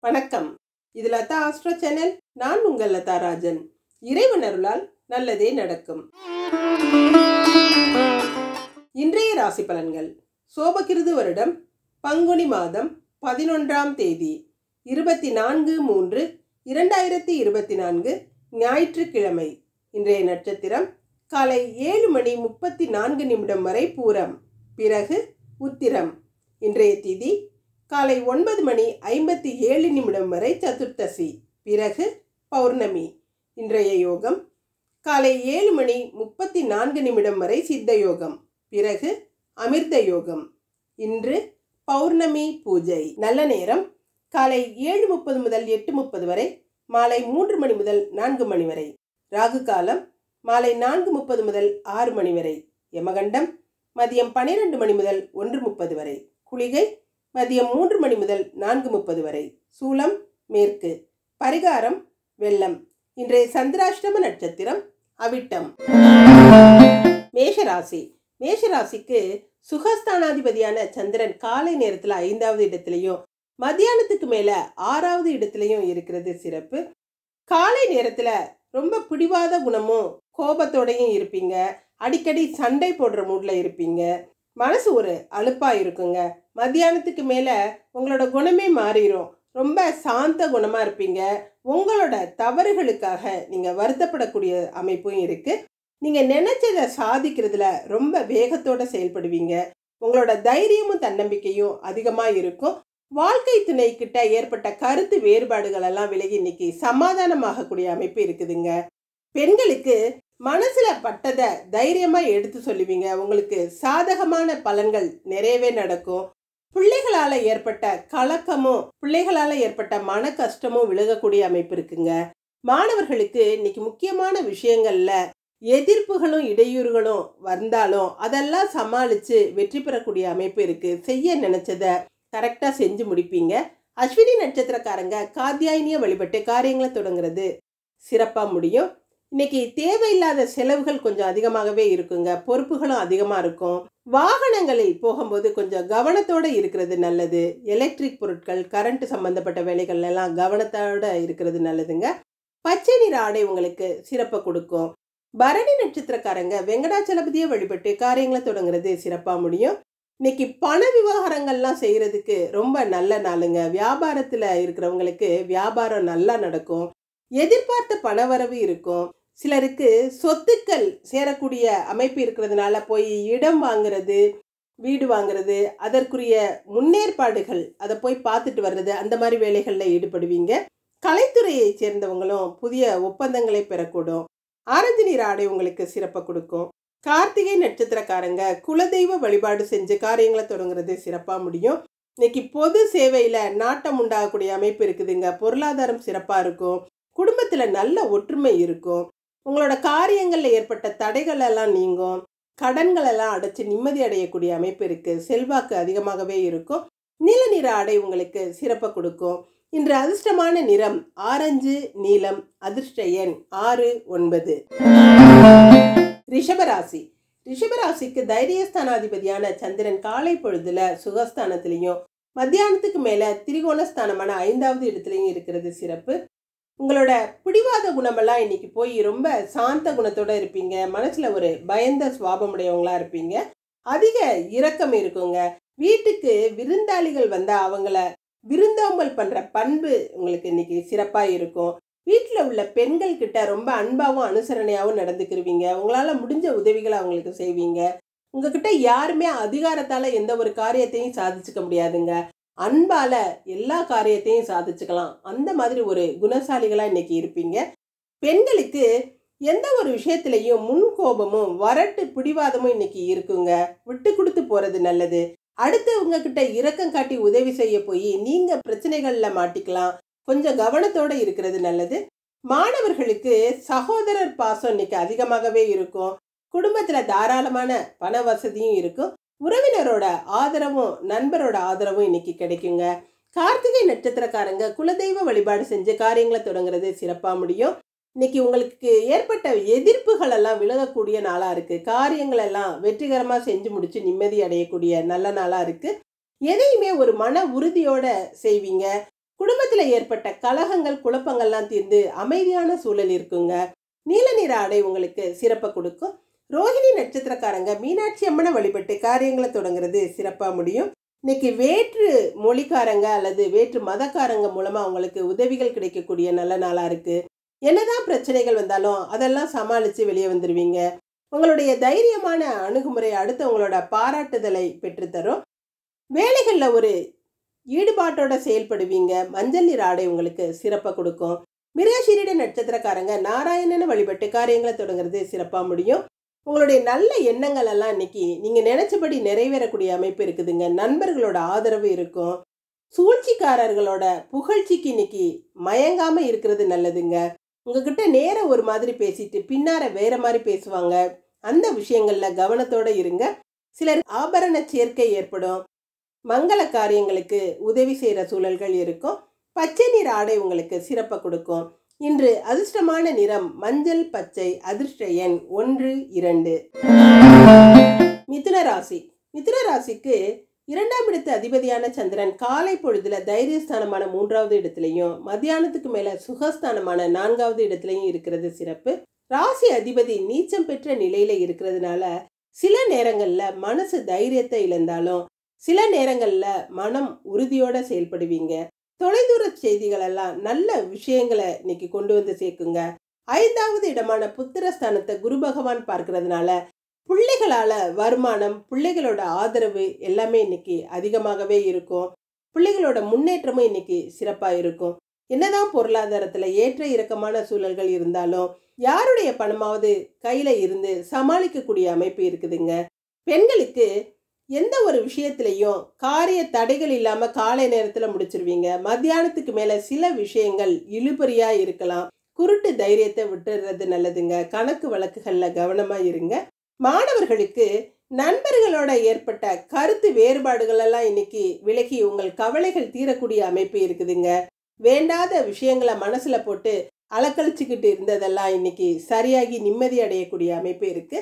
வணக்கம். இது Latha astro channel. நான் உங்கள் லதா ராஜன். இறைவன் அருளால் நல்லதே நடக்கும். இன்றைய ராசி பலன்கள். சோபகிருது வருடம் பங்குனி மாதம் 11ஆம் தேதி 24/3/2024 ஞாயிற்றுக்கிழமை. இன்றைய நட்சத்திரம் காலை 7:34 வரை பூரம், பிறகு உத்திரம். இன்றைய திதி காலை 9:57 வரை சதுர்த்தசி, பிறகு பௌர்ணமி. இன்றைய யோகம் காலை 7:34 வரை சித்த யோகம், பிறகு அமிர்த யோகம். இன்று பௌர்ணமி பூஜை. நல்ல நேரம் காலை 7:30 முதல் 8:30 வரை, மாலை 3 மணி முதல் 4 மணி வரை. ராகு காலம் மாலை 4:30 முதல் 6 மணி வரை. யமகண்டம் மதியம் 12 மணி முதல் 1:30 வரை. குளிகை மதியம் 3 மணி முதல் 4:30 வரை. சூலம் மேற்கு. பரிகாரம் வெள்ளம். இன்றைய சந்திராஷ்டம நட்சத்திரம் அவிட்டம். மேஷராசி. மேஷராசிக்கு சுகஸ்தானாதிபதியான சந்திரன் காலை நேரத்தில் 5வது இடத்திலையும் மத்தியானத்துக்கு மேல 6வது இடத்திலையும் இருக்கிறது சிறப்பு. காலை நேரத்துல ரொம்ப பிடிவாத குணமும் கோபத்தோடையும் இருப்பீங்க. அடிக்கடி சண்டை போடுற மூட்ல இருப்பீங்க. மனசு ஒரு அலுப்பா இருக்குங்க. மத்தியானத்துக்கு மேல உங்களோட குணமே மாறிடும். ரொம்ப சாந்த குணமா இருப்பீங்க. உங்களோட தவறுகளுக்காக நீங்க வருத்தப்படக்கூடிய அமைப்பும் இருக்கு. நீங்க நினைச்சதை சாதிக்கிறதுல ரொம்ப வேகத்தோட செயல்படுவீங்க. உங்களோட தைரியமும் தன்னம்பிக்கையும் அதிகமா இருக்கும். வாழ்க்கை துணை கிட்ட ஏற்பட்ட கருத்து வேறுபாடுகள் எல்லாம் விலகி இன்னைக்கு சமாதானமாகக்கூடிய அமைப்பு இருக்குதுங்க. பெண்களுக்கு மனசுல பட்டதை தைரியமா எடுத்து சொல்லுவீங்க. உங்களுக்கு சாதகமான பலன்கள் நிறையவே நடக்கும். பிள்ளைகளால ஏற்பட்ட கலக்கமும் பிள்ளைகளால ஏற்பட்ட மன கஷ்டமும் விலகக்கூடிய அமைப்பு இருக்குங்க. மாணவர்களுக்கு இன்னைக்கு முக்கியமான விஷயங்கள்ல எதிர்ப்புகளும் இடையூறுகளும் வந்தாலும் அதெல்லாம் சமாளிச்சு வெற்றி பெறக்கூடிய அமைப்பு இருக்கு. செய்ய நினைச்சதை கரெக்டா செஞ்சு முடிப்பீங்க. அஸ்வினி நட்சத்திரக்காரங்க காத்தியாயினிய வழிபட்டு காரியங்களை தொடங்குறது சிறப்பா முடியும். இன்னைக்கு தேவையில்லாத செலவுகள் கொஞ்சம் அதிகமாகவே இருக்குங்க. பொறுப்புகளும் அதிகமா இருக்கும். வாகனங்களில் போகும்போது கொஞ்சம் கவனத்தோட இருக்கிறது நல்லது. எலக்ட்ரிக் பொருட்கள், கரண்ட் சம்பந்தப்பட்ட வேலைகள் எல்லாம் கவனத்தோட இருக்கிறது நல்லதுங்க. பச்சை நிற ஆடை உங்களுக்கு சிறப்பை கொடுக்கும். பரணி நட்சத்திரக்காரங்க வெங்கடாச்சலபதியை வழிபட்டு காரியங்களை தொடங்குறது சிறப்பா முடியும். இன்னைக்கு பண விவகாரங்கள்லாம் செய்யறதுக்கு ரொம்ப நல்ல நாளுங்க. வியாபாரத்துல இருக்கிறவங்களுக்கு வியாபாரம் நல்லா நடக்கும். எதிர்பார்த்த பணவரவு இருக்கும். சிலருக்கு சொத்துக்கள் சேரக்கூடிய அமைப்பு இருக்கிறதுனால போய் இடம் வாங்குறது, வீடு வாங்குறது, அதற்குரிய முன்னேற்பாடுகள், அதை போய் பார்த்துட்டு வர்றது, அந்த மாதிரி வேலைகளில் ஈடுபடுவீங்க. கலைத்துறையை சேர்ந்தவங்களும் புதிய ஒப்பந்தங்களை பெறக்கூடும். ஆரஞ்சு நிற ஆடை உங்களுக்கு சிறப்பை கொடுக்கும். கார்த்திகை நட்சத்திரக்காரங்க குலதெய்வ வழிபாடு செஞ்சு காரியங்களை தொடங்குறது சிறப்பாக முடியும். இன்னைக்கு பொது சேவையில் நாட்டம் உண்டாகக்கூடிய அமைப்பு இருக்குதுங்க. பொருளாதாரம் சிறப்பாக இருக்கும். குடும்பத்தில் நல்ல ஒற்றுமை இருக்கும். உங்களோட காரியங்களில் ஏற்பட்ட தடைகள் எல்லாம் நீங்கும். கடன்கள் எல்லாம் அடைச்சு நிம்மதி அடையக்கூடிய அமைப்பு இருக்கு. செல்வாக்கு அதிகமாகவே இருக்கும். நீல நிற ஆடை உங்களுக்கு சிறப்பை கொடுக்கும். இன்று அதிர்ஷ்டமான நிறம் ஆரஞ்சு நீலம். அதிர்ஷ்ட எண் 6, 9. ரிஷபராசி. ரிஷபராசிக்கு தைரியஸ்தானாதிபதியான சந்திரன் காலை பொழுதுல சுகஸ்தானத்திலையும் மத்தியானத்துக்கு மேல திரிகோணஸ்தானமான 5வது இடத்துலையும் இருக்கிறது சிறப்பு. உங்களோட பிடிவாத குணமெல்லாம் இன்னைக்கு போய் ரொம்ப சாந்த குணத்தோட இருப்பீங்க. மனசுல ஒரு பயந்த சுவாபமுடையவங்களா இருப்பீங்க. அதிக இரக்கம் இருக்குங்க. வீட்டுக்கு விருந்தாளிகள் வந்தா அவங்கள விருந்தோம்பல் பண்ற பண்பு உங்களுக்கு இன்னைக்கு சிறப்பா இருக்கும். வீட்டில் உள்ள பெண்கள் கிட்ட ரொம்ப அன்பாவும் அனுசரணையாகவும் நடந்துக்கிருவீங்க. உங்களால முடிஞ்ச உதவிகளை அவங்களுக்கு செய்வீங்க. உங்ககிட்ட யாருமே அதிகாரத்தால எந்த ஒரு காரியத்தையும் சாதிச்சுக்க முடியாதுங்க. அன்பால எல்லா காரியத்தையும் சாதிச்சுக்கலாம். அந்த மாதிரி ஒரு குணசாலிகளா இன்னைக்கு இருப்பீங்க. பெண்களுக்கு எந்த ஒரு விஷயத்திலையும் முன்கோபமும் வரட்டு பிடிவாதமும் இன்னைக்கு இருக்குங்க. விட்டு கொடுத்து போறது நல்லது. அடுத்து உங்ககிட்ட இரக்கம் காட்டி உதவி செய்ய போய் நீங்க பிரச்சனைகள்ல மாட்டிக்கலாம். கொஞ்சம் கவனத்தோட இருக்கிறது நல்லது. மாணவர்களுக்கு சகோதரர் பாசம் இன்னைக்கு அதிகமாகவே இருக்கும். குடும்பத்துல தாராளமான பண வசதியும் இருக்கும். உறவினரோட ஆதரவும் நண்பரோட ஆதரவும் இன்னைக்கு கிடைக்குங்க. கார்த்திகை நட்சத்திரக்காரங்க குலதெய்வ வழிபாடு செஞ்சு காரியங்களை தொடங்குறது சிறப்பா முடியும். இன்னைக்கு உங்களுக்கு ஏற்பட்ட எதிர்ப்புகள் எல்லாம் விலகக்கூடிய நாளா இருக்கு. காரியங்கள் எல்லாம் வெற்றிகரமா செஞ்சு முடிச்சு நிம்மதி அடையக்கூடிய நல்ல நாளா இருக்கு. எதையுமே ஒரு மன உறுதியோட செய்வீங்க. குடும்பத்துல ஏற்பட்ட கலகங்கள் குழப்பங்கள்லாம் தீர்ந்து அமைதியான சூழல் இருக்குங்க. நீல நிற ஆடை உங்களுக்கு சிறப்பை கொடுக்கும். ரோஹிணி நட்சத்திரக்காரங்க மீனாட்சி அம்மனை வழிபட்டு காரியங்களை தொடங்குறது சிறப்பா முடியும். இன்னைக்கு வேற்று மொழிக்காரங்க அல்லது வேற்று மதக்காரங்க மூலமா உங்களுக்கு உதவிகள் கிடைக்கக்கூடிய நல்ல நாளா இருக்கு. என்னதான் பிரச்சனைகள் வந்தாலும் அதெல்லாம் சமாளிச்சு வெளியே வந்துடுவீங்க. உங்களுடைய தைரியமான அணுகுமுறை அடுத்தவங்களோட பாராட்டுதலை பெற்றுத்தரும். வேலைகளில் ஒரு ஈடுபாட்டோட செயல்படுவீங்க. மஞ்சள் நிற ஆடை உங்களுக்கு சிறப்பை கொடுக்கும். மிருகசீரிட நட்சத்திரக்காரங்க நாராயணனை வழிபட்டு காரியங்களை தொடங்குறது சிறப்பாக முடியும். உங்களுடைய நல்ல எண்ணங்கள் எல்லாம் இன்னைக்கு நீங்கள் நினைச்சபடி நிறைவேறக்கூடிய அமைப்பு இருக்குதுங்க. நண்பர்களோட ஆதரவு இருக்கும். சூழ்ச்சிக்காரர்களோட புகழ்ச்சிக்கு இன்னைக்கு மயங்காம இருக்கிறது நல்லதுங்க. உங்ககிட்ட நேரம் ஒரு மாதிரி பேசிட்டு பின்னார வேற மாதிரி பேசுவாங்க. அந்த விஷயங்கள்ல கவனத்தோட இருங்க. சிலர் ஆபரண சேர்க்கை ஏற்படும். மங்கள காரியங்களுக்கு உதவி செய்கிற சூழல்கள் இருக்கும். பச்சை நிற ஆடை உங்களுக்கு சிறப்பை கொடுக்கும். இன்று அதிர்ஷ்டமான நிறம் மஞ்சள் பச்சை. அதிர்ஷ்ட எண் 1, 2. மிதுன ராசி. மிதுன ராசிக்கு 2ஆம் இடத்து அதிபதியான சந்திரன் காலை பொழுதுல தைரியஸ்தானமான 3வது இடத்துலையும் மத்தியானத்துக்கு மேல சுகஸ்தானமான 4வது இடத்துலையும் இருக்கிறது சிறப்பு. ராசி அதிபதி நீச்சம் பெற்ற நிலையில இருக்கிறதுனால சில நேரங்கள்ல மனசு தைரியத்தை இழந்தாலும் சில நேரங்கள்ல மனம் உறுதியோட செயல்படுவீங்க. தொலைதூர செய்திகள் எல்லாம் நல்ல விஷயங்களை இன்னைக்கு கொண்டு வந்து சேர்க்குங்க. 5வது இடமான புத்திரஸ்தானத்தை குரு பகவான் பார்க்கறதுனால பிள்ளைகளால வருமானம், பிள்ளைகளோட ஆதரவு எல்லாமே இன்னைக்கு அதிகமாகவே இருக்கும். பிள்ளைகளோட முன்னேற்றமும் இன்னைக்கு சிறப்பா இருக்கும். என்னதான் பொருளாதாரத்துல ஏற்ற இறக்கமான சூழல்கள் இருந்தாலும் யாருடைய பணமாவது கையில இருந்து சமாளிக்கக்கூடிய அமைப்பு இருக்குதுங்க. பெண்களுக்கு எந்த ஒரு விஷயத்திலையும் காரிய தடைகள் இல்லாம காலை நேரத்துல முடிச்சிருவீங்க. மத்தியானத்துக்கு மேல சில விஷயங்கள் இழுபறியா இருக்கலாம். குருட்டு தைரியத்தை விட்டுறது நல்லதுங்க. கணக்கு வழக்குகள்ல கவனமா இருங்க. மாணவர்களுக்கு நண்பர்களோட ஏற்பட்ட கருத்து வேறுபாடுகள் எல்லாம் இன்னைக்கு விலகி உங்கள் கவலைகள் தீரக்கூடிய அமைப்பு இருக்குதுங்க. வேண்டாத விஷயங்களை மனசுல போட்டு அலக்கழிச்சுக்கிட்டு இருந்ததெல்லாம் இன்னைக்கு சரியாகி நிம்மதி அடையக்கூடிய அமைப்பு இருக்கு.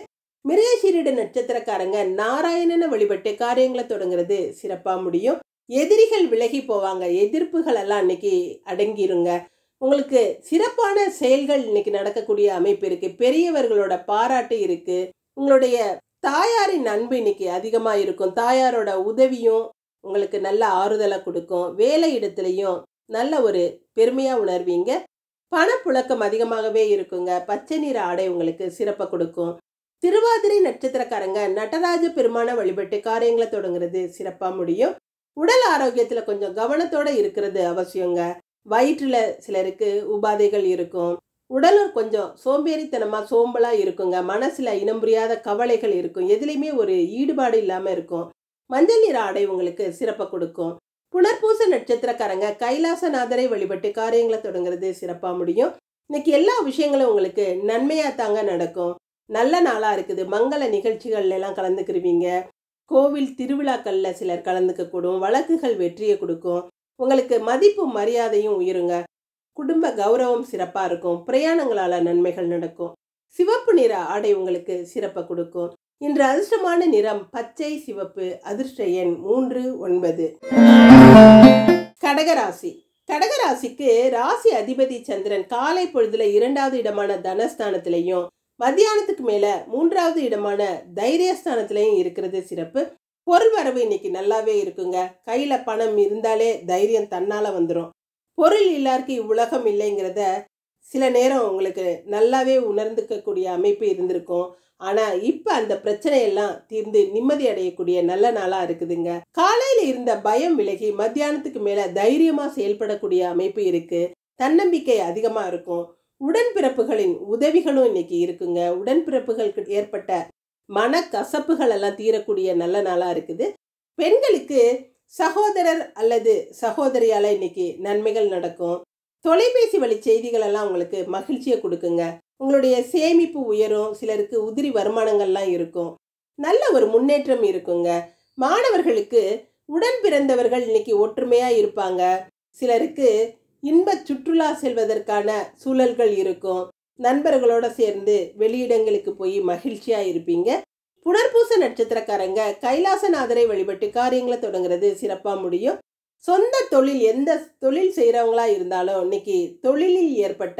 மிருகசீரிட நட்சத்திரக்காரங்க நாராயணனை வழிபட்டு காரியங்களை தொடங்குறது சிறப்பா முடியும். எதிரிகள் விலகி போவாங்க. எதிர்ப்புகள் எல்லாம் இன்னைக்கு அடங்கிருங்க. உங்களுக்கு சிறப்பான செயல்கள் இன்னைக்கு நடக்கக்கூடிய அமைப்பு இருக்கு. பெரியவர்களோட பாராட்டு இருக்கு. உங்களுடைய தாயாரின் அன்பு இன்னைக்கு அதிகமா இருக்கும். தாயாரோட உதவியும் உங்களுக்கு நல்ல ஆறுதலை கொடுக்கும். வேலை இடத்துலையும் நல்ல ஒரு பெருமையா உணர்வீங்க. பணப்புழக்கம் அதிகமாகவே இருக்குங்க. பச்சை நிற ஆடை உங்களுக்கு சிறப்பை கொடுக்கும். திருவாதிரை நட்சத்திரக்காரங்க நடராஜ பெருமான வழிபட்டு காரியங்களை தொடங்குறது சிறப்பா முடியும். உடல் ஆரோக்கியத்துல கொஞ்சம் கவனத்தோட இருக்கிறது அவசியங்க. வயிற்றுல சிலருக்கு உபாதைகள் இருக்கும். உடலும் கொஞ்சம் சோம்பேறித்தனமா சோம்பலா இருக்குங்க. மனசுல இனம் புரியாத கவலைகள் இருக்கும். எதுலையுமே ஒரு ஈடுபாடு இல்லாம இருக்கும். மஞ்சள் நிற ஆடை உங்களுக்கு சிறப்பை கொடுக்கும். புனர்பூச நட்சத்திரக்காரங்க கைலாசநாதரை வழிபட்டு காரியங்களை தொடங்குறது சிறப்பா முடியும். இன்னைக்கு எல்லா விஷயங்களும் உங்களுக்கு நன்மையா தாங்க நடக்கும். நல்ல நாளா இருக்குது. மங்கள நிகழ்ச்சிகள்ல எல்லாம் கலந்துக்கிருவீங்க. கோவில் திருவிழாக்கள்ல சிலர் கலந்துக்க கூடும். வழக்குகள் வெற்றியை கொடுக்கும். உங்களுக்கு மதிப்பு மரியாதையும் உயருங்க. குடும்ப கௌரவம் சிறப்பா இருக்கும். பிரயாணங்களால நன்மைகள் நடக்கும். சிவப்பு நிற ஆடை உங்களுக்கு சிறப்பை கொடுக்கும். இன்று அதிர்ஷ்டமான நிறம் பச்சை சிவப்பு. அதிர்ஷ்ட எண் 3, 9. கடகராசி. கடகராசிக்கு ராசி அதிபதி சந்திரன் காலை பொழுதுல 2வது இடமான தனஸ்தானத்திலையும் மத்தியானத்துக்கு மேல 3வது இடமான தைரியஸ்தானத்திலையும் இருக்கிறது சிறப்பு. பொருள் வரவு இன்னைக்கு நல்லாவே இருக்குங்க. கையில பணம் இருந்தாலே தைரியம் தன்னால வந்துடும். பொருள் இல்லாருக்கு இவ்வுலகம் இல்லைங்கிறத சில நேரம் உங்களுக்கு நல்லாவே உணர்ந்துக்கக்கூடிய அமைப்பு இருந்திருக்கும். ஆனா இப்ப அந்த பிரச்சனையெல்லாம் தீர்ந்து நிம்மதி அடையக்கூடிய நல்ல நாளா இருக்குதுங்க. காலையில இருந்த பயம் விலகி மத்தியானத்துக்கு மேல தைரியமா செயல்படக்கூடிய அமைப்பு இருக்கு. தன்னம்பிக்கை அதிகமா இருக்கும். உடன்பிறப்புகளின் உதவிகளும் இன்னைக்கு இருக்குங்க. உடன்பிறப்புகளுக்கு ஏற்பட்ட மனக்கசப்புகள் எல்லாம் தீரக்கூடிய நல்ல நாளா இருக்குது. பெண்களுக்கு சகோதரர் அல்லது சகோதரியால இன்னைக்கு நன்மைகள் நடக்கும். தொலைபேசி வழி செய்திகள் எல்லாம் உங்களுக்கு மகிழ்ச்சியை கொடுக்குங்க. உங்களுடைய சேமிப்பு உயரும். சிலருக்கு உதிரி வருமானங்கள்லாம் இருக்கும். நல்ல ஒரு முன்னேற்றம் இருக்குங்க. மாணவர்களுக்கு உடன் பிறந்தவர்கள் இன்னைக்கு ஒற்றுமையா இருப்பாங்க. சிலருக்கு இன்ப சுற்றுலா செல்வதற்கான சூழல்கள் இருக்கும். நண்பர்களோட சேர்ந்து வெளியிடங்களுக்கு போய் மகிழ்ச்சியா இருப்பீங்க. புனர்பூச நட்சத்திரக்காரங்க கைலாசநாதரை வழிபட்டு காரியங்களை தொடங்குறது சிறப்பா முடியும். சொந்த தொழில் எந்த தொழில் செய்கிறவங்களா இருந்தாலும் இன்னைக்கு தொழிலில் ஏற்பட்ட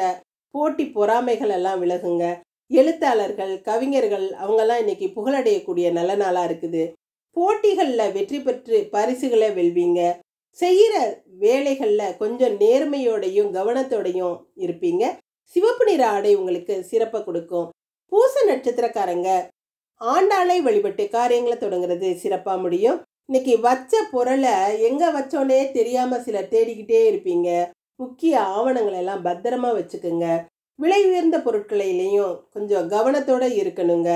போட்டி பொறாமைகள் எல்லாம் விலகுங்க. எழுத்தாளர்கள், கவிஞர்கள் அவங்கெல்லாம் இன்னைக்கு புகழடையக்கூடிய நல்ல நாளாக இருக்குது. போட்டிகளில் வெற்றி பெற்று பரிசுகளை வெல்வீங்க. செய்கிற வேலைகளில் கொஞ்சம் நேர்மையோடையும் கவனத்தோடையும் இருப்பீங்க. சிவப்பு நிற ஆடை உங்களுக்கு சிறப்பை கொடுக்கும். பூச நட்சத்திரக்காரங்க ஆண்டாளை வழிபட்டு காரியங்களை தொடங்குறது சிறப்பாக முடியும். இன்னைக்கு வச்ச பொருளை எங்கே வச்சோன்னே தெரியாமல் சிலர் தேடிக்கிட்டே இருப்பீங்க. முக்கிய ஆவணங்களை எல்லாம் பத்திரமா வச்சுக்கோங்க. விலை உயர்ந்த பொருட்களிலையும் கொஞ்சம் கவனத்தோட இருக்கணுங்க.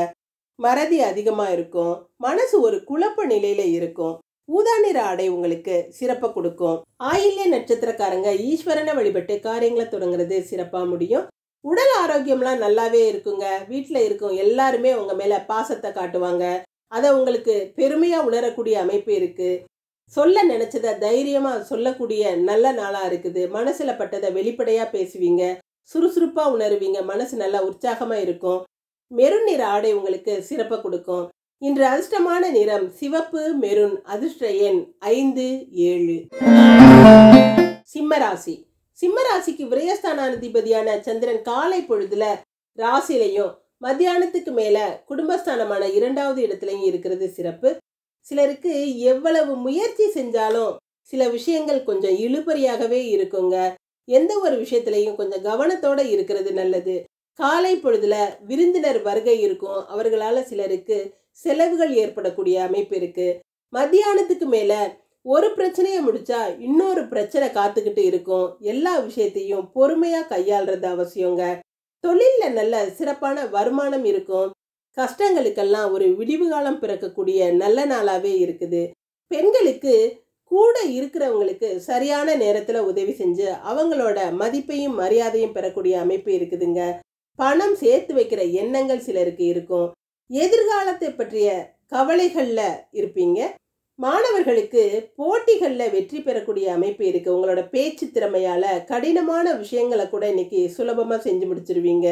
மறதி அதிகமாக இருக்கும். மனசு ஒரு குழப்ப நிலையில இருக்கும். ஊதா நிற ஆடை உங்களுக்கு சிறப்பை கொடுக்கும். ஆயில்ய நட்சத்திரக்காரங்க ஈஸ்வரனை வழிபட்டு காரியங்களை தொடங்குறது சிறப்பாக முடியும். உடல் ஆரோக்கியம்லாம் நல்லாவே இருக்குங்க. வீட்டில் இருக்கும் எல்லாருமே உங்க மேல பாசத்தை காட்டுவாங்க. அதை உங்களுக்கு பெருமையா உணரக்கூடிய அமைப்பு இருக்கு. சொல்ல நினைச்சதை தைரியமா சொல்லக்கூடிய நல்ல நாளா இருக்குது. மனசுல பட்டதை வெளிப்படையா பேசுவீங்க. சுறுசுறுப்பா உணருவீங்க. மனசு நல்லா உற்சாகமா இருக்கும். மெருன் நிற ஆடை உங்களுக்கு சிறப்பை கொடுக்கும். இன்று அதிர்ஷ்டமான நிறம் சிவப்பு, மெருன். அதிர்ஷ்ட எண் 5, 7. சிம்மராசி. சிம்மராசிக்கு விரயஸ்தானாதிபதியான சந்திரன் காலை பொழுதுல ராசிலையும் மத்தியானத்துக்கு மேல குடும்பஸ்தானமான 2வது இடத்துலையும் இருக்கிறது சிறப்பு. சிலருக்கு எவ்வளவு முயற்சி செஞ்சாலும் சில விஷயங்கள் கொஞ்சம் இழுபறியாகவே இருக்குங்க. எந்த ஒரு விஷயத்திலையும் கொஞ்சம் கவனத்தோட இருக்கிறது நல்லது. காலை பொழுதுல விருந்தினர் வருகை இருக்கும். அவர்களால சிலருக்கு செலவுகள் ஏற்படக்கூடிய அமைப்பு இருக்கு. மத்தியானத்துக்கு மேல ஒரு பிரச்சனையை முடிச்சா இன்னொரு பிரச்சனை காத்துக்கிட்டு இருக்கும். எல்லா விஷயத்தையும் பொறுமையா கையாள்றது அவசியங்க. தொழில்ல நல்ல சிறப்பான வருமானம் இருக்கும். கஷ்டங்களுக்கெல்லாம் ஒரு விடிவு காலம் பிறக்கக்கூடிய நல்ல நாளாவே இருக்குது. பெண்களுக்கு கூட இருக்கிறவங்களுக்கு சரியான நேரத்துல உதவி செஞ்சு அவங்களோட மதிப்பையும் மரியாதையும் பெறக்கூடிய அமைப்பு இருக்குதுங்க. பணம் சேர்த்து வைக்கிற எண்ணங்கள் சிலருக்கு இருக்கும். எதிர்காலத்தை பற்றிய கவலைகள்ல இருப்பீங்க. மாணவர்களுக்கு போட்டிகள்ல வெற்றி பெறக்கூடிய அமைப்பு இருக்கு. உங்களோட பேச்சு திறமையால கடினமான விஷயங்களை கூட இன்னைக்கு சுலபமா செஞ்சு முடிச்சிருவீங்க.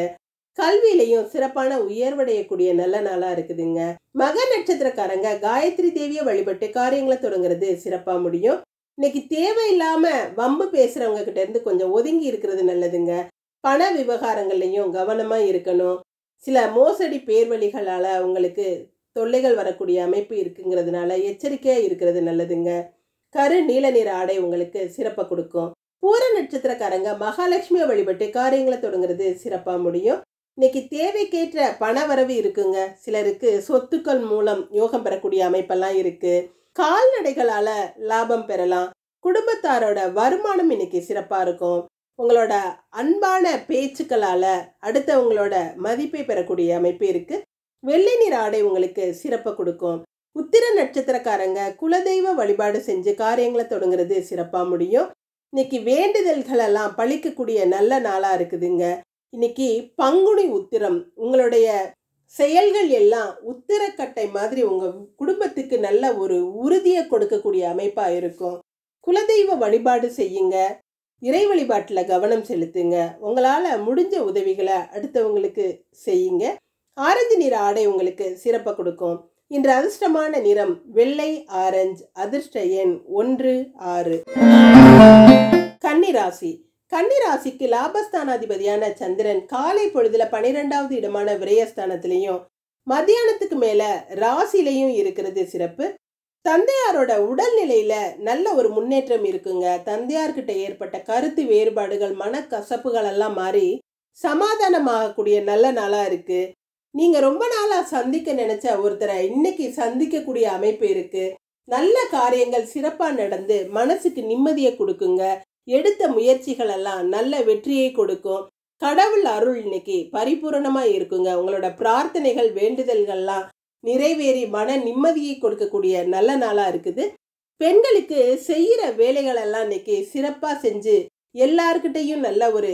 கல்வியிலையும் சிறப்பான உயர்வடையக்கூடிய நல்ல நாளா இருக்குதுங்க. மக நட்சத்திரக்காரங்க காயத்ரி தேவியை வழிபட்டு காரியங்களை தொடங்குறது சிறப்பா முடியும். இன்னைக்கு தேவையில்லாம வம்பு பேசுறவங்க கிட்ட இருந்து கொஞ்சம் ஒதுங்கி இருக்கிறது நல்லதுங்க. பண விவகாரங்கள்லையும் கவனமா இருக்கணும். சில மோசடி பேர்வழிகளால உங்களுக்கு தொல்லைகள் வரக்கூடிய அமைப்பு இருக்குங்கிறதுனால எச்சரிக்கையா இருக்கிறது நல்லதுங்க. கரு நீல நிற ஆடை உங்களுக்கு சிறப்பை கொடுக்கும். பூர நட்சத்திரக்காரங்க மகாலட்சுமியை வழிபட்டு காரியங்களை தொடங்குறது சிறப்பா முடியும். இன்னைக்கு தேவைக்கேற்ற பண வரவு இருக்குங்க. சிலருக்கு சொத்துக்கள் மூலம் யோகம் பெறக்கூடிய அமைப்பெல்லாம் இருக்கு. கால்நடைகளால லாபம் பெறலாம். குடும்பத்தாரோட வருமானம் இன்னைக்கு சிறப்பா இருக்கும். உங்களோட அன்பான பேச்சுக்களால அடுத்தவங்களோட மதிப்பை பெறக்கூடிய அமைப்பு இருக்கு. வெள்ளை நிற ஆடை உங்களுக்கு சிறப்பை கொடுக்கும். உத்திர நட்சத்திரக்காரங்க குலதெய்வ வழிபாடு செஞ்சு காரியங்களை தொடங்குறது சிறப்பா முடியும். இன்னைக்கு வேண்டுதல்கள் எல்லாம் பழிக்கக்கூடிய நல்ல நாளா இருக்குதுங்க. இன்னைக்கு பங்குனி உத்திரம். உங்களுடைய செயல்கள் எல்லாம் உத்திரக்கட்டை மாதிரி உங்க குடும்பத்துக்கு நல்ல ஒரு உறுதியை கொடுக்கக்கூடிய அமைப்பா இருக்கும். குலதெய்வ வழிபாடு செய்யுங்க. இறை வழிபாட்டுல கவனம் செலுத்துங்க. உங்களால முடிஞ்ச உதவிகளை அடுத்தவங்களுக்கு செய்யுங்க. ஆரஞ்சு நிற ஆடை உங்களுக்கு சிறப்பை கொடுக்கும். இன்று அதிர்ஷ்டமான நிறம் வெள்ளை, ஆரஞ்சு. அதிர்ஷ்ட எண் 1, 6. கன்னிராசி. கன்னிராசிக்கு லாபஸ்தானாதிபதியான சந்திரன் காலை பொழுதுல 12வது இடமான விரயஸ்தானத்திலையும் மத்தியானத்துக்கு மேல ராசிலையும் இருக்கிறது சிறப்பு. தந்தையாரோட உடல்நிலையில நல்ல ஒரு முன்னேற்றம் இருக்குங்க. தந்தையார்கிட்ட ஏற்பட்ட கருத்து வேறுபாடுகள், மனக்கசப்புகள் எல்லாம் மாறி சமாதானமாகக்கூடிய நல்ல நாளா இருக்கு. நீங்க ரொம்ப நாளா சந்திக்க நினைச்ச ஒருத்தரை இன்னைக்கு சந்திக்கக்கூடிய அமைப்பு இருக்கு. நல்ல காரியங்கள் சிறப்பா நடந்து மனசுக்கு நிம்மதியை கொடுக்குங்க. எடுத்த முயற்சிகள் எல்லாம் நல்ல வெற்றியை கொடுக்கும். கடவுள் அருள் இன்னைக்கு பரிபூரணமா இருக்குங்க. உங்களோட பிரார்த்தனைகள், வேண்டுதல்கள்லாம் நிறைவேறி மன நிம்மதியை கொடுக்கக்கூடிய நல்ல நாளா இருக்குது. பெண்களுக்கு செய்யற வேலைகள் எல்லாம் இன்னைக்கு சிறப்பா செஞ்சு எல்லார்கிட்டையும் நல்ல ஒரு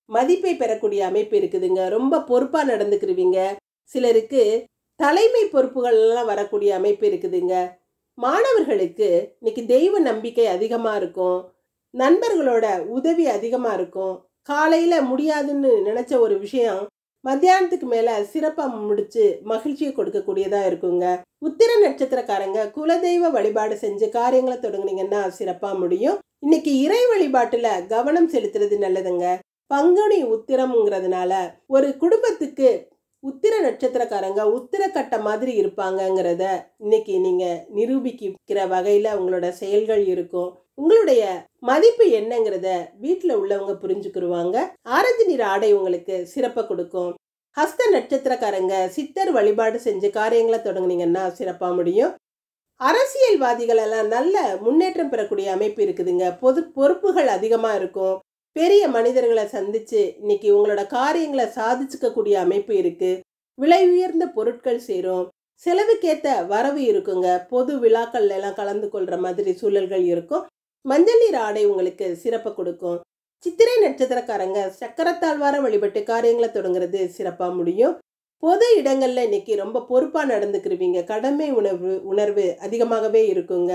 மதிப்பை பெறக்கூடிய அமைப்பு இருக்குதுங்க. ரொம்ப பொறுப்பா நடந்துக்கிருவீங்க. சிலருக்கு தலைமை பொறுப்புகள் எல்லாம் வரக்கூடிய அமைப்பு இருக்குதுங்க. மாணவர்களுக்கு இன்னைக்கு தெய்வ நம்பிக்கை அதிகமா இருக்கும். நண்பர்களோட உதவி அதிகமா இருக்கும். காலையில முடியாதுன்னு நினைச்ச ஒரு விஷயம் மத்தியானத்துக்கு மேல சிறப்பா முடிச்சு மகிழ்ச்சியை கொடுக்கக்கூடியதா இருக்குங்க. உத்திர நட்சத்திரக்காரங்க குலதெய்வ வழிபாடு செஞ்சு காரியங்களை தொடங்குனீங்கன்னா சிறப்பா முடியும். இன்னைக்கு இறை வழிபாட்டுல கவனம் செலுத்துறது நல்லதுங்க. பங்குனி உத்திரம்ங்கிறதுனால ஒரு குடும்பத்துக்கு உத்திர நட்சத்திரக்காரங்க உத்திரக்கட்ட மாதிரி இருப்பாங்கங்கிறத இன்னைக்கு நீங்க நிரூபிக்கிற வகையில உங்களோட செயல்கள் இருக்கும். உங்களுடைய மதிப்பு என்னங்கிறத வீட்டுல உள்ளவங்க புரிஞ்சுக்கிருவாங்க. ஆரஞ்சு நிற ஆடை உங்களுக்கு சிறப்பை கொடுக்கும். ஹஸ்த நட்சத்திரக்காரங்க சித்தர் வழிபாடு செஞ்சு காரியங்களை தொடங்குனீங்கன்னா சிறப்பா முடியும். அரசியல்வாதிகள் எல்லாம் நல்ல முன்னேற்றம் பெறக்கூடிய அமைப்பு இருக்குதுங்க. பொறுப்புகள் அதிகமா இருக்கும். பெரிய மனிதர்களை சந்திச்சு இன்னைக்கு உங்களோட காரியங்களை சாதிச்சுக்கக்கூடிய அமைப்பு இருக்கு. விலை உயர்ந்த பொருட்கள் சேரும். செலவுக்கேத்த வரவு இருக்குங்க. பொது விழாக்கள்ல எல்லாம் கலந்து கொள்ற மாதிரி சூழல்கள் இருக்கும். மஞ்சள் நீர் ஆடை உங்களுக்கு சிறப்பை கொடுக்கும். சித்திரை நட்சத்திரக்காரங்க சக்கரத்தாழ்வார வழிபட்டு காரியங்களை தொடங்குறது சிறப்பா முடியும். பொது இடங்கள்ல இன்னைக்கு ரொம்ப பொறுப்பா நடந்துக்கிருவீங்க. கடமை உணர்வு அதிகமாகவே இருக்குங்க.